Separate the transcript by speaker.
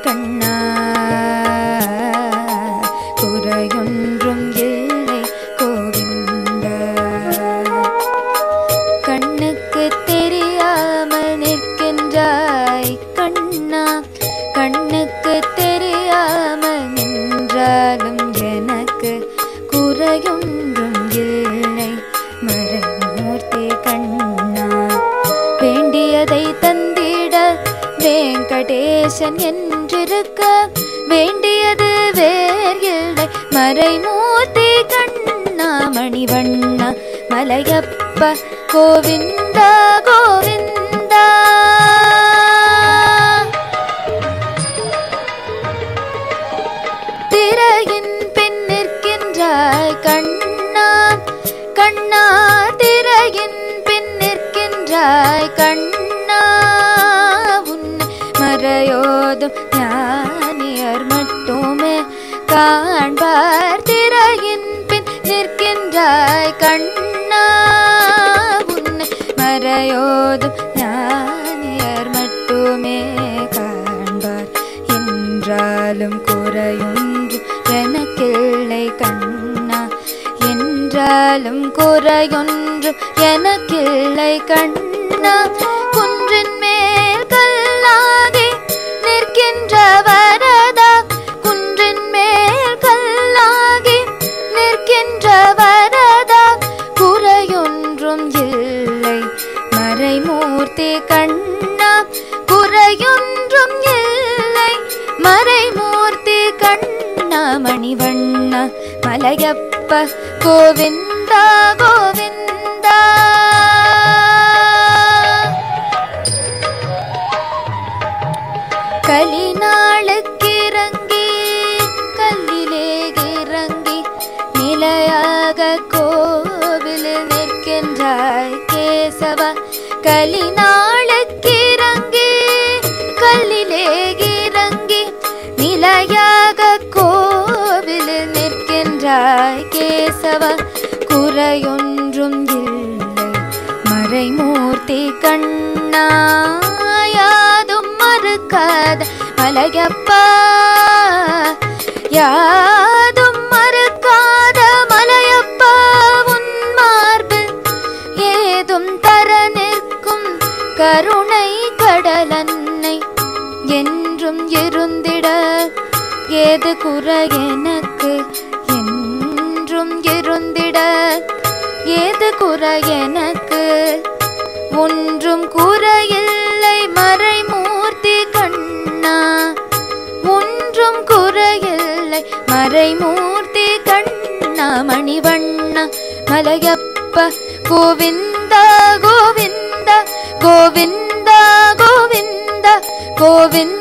Speaker 1: கண்ணா குறையொன்றும் இல்லை கோவிந்தா. கண்ணுக்கு தெரியாமல் நிற்கின்றாய் கண்ணா, கண்ணுக்கு தெரியாமல் நின்றாலும் எனக்கு குறையொன்றும் இல்லை மறைமூர்த்தி கண்ணா. வேண்டியதை தந்திட வெங்கடேசன் என்றிருக்க வேண்டியது வேறு இல்லை மறைமூர்த்தி கண்ணா. மணிவண்ணா மலையப்ப கோவிந்தா கோவிந்தா. திரையின் பின் நிற்கின்றாய் கண்ணா, கண்ணா திரையின் பின் நிற்கின்றாய் கண்ணா. உன்னை மறையோதும் ஞானியர் மட்டுமே காண்பார். திரையின் பின் நிற்கின்றாய் கண்ணா, உன்னை மறையோதும் ஞானியர் மட்டுமே காண்பார். என்றாலும் குறையொன்று எனக்கில்லை கண்ணா, என்றாலும் குறையொன்று எனக்கில்லை கண்ணா. குன்றின் மேல் கல்லாகி நிற்கின்ற வரதா, குன்றின் மேல் கல்லாகி நிற்கின்ற வரதா. குறையொன்றும் இல்லை மறைமூர்த்தி கண்ணா, குறையொன்றும் இல்லை மறைமூர்த்தி கண்ணா. மணிவண்ணா மலையப்ப கோவிந்தா கோவிந்தா. கலிநாளுக்கிறங்கி கல்லிலே இறங்கி நிலையாக கோவிலில் நிற்கின்றாய் கேசவா. கலிநாளுக்கிறங்கி கல்லிலே இறங்கி நிலையாக கோவிலில் நிற்கின்றாய் கேசவா. குறையொன்றும் இல்லை மறைமூர்த்தி கண்ணா. யாதும் மறுக்காத மலையப்பா, யாதும் மறுக்காத மலையப்பா. உன் மார்பில் ஏதும் தர நிற்கும் கருணை கடலன்னை என்றும் இருந்திட ஏது குறை எனக்கு, என்றும் இருந்திட ஏது குறை எனக்கு. ஒன்றும் குறையில்லை மறைமூர்த்தி கண்ணா, ஒன்றும் குறையில்லை மறைமூர்த்தி கண்ணா. மணிவண்ணா மலையப்ப கோவிந்தா கோவிந்தா கோவிந்தா கோவிந்தா கோவிந்தா.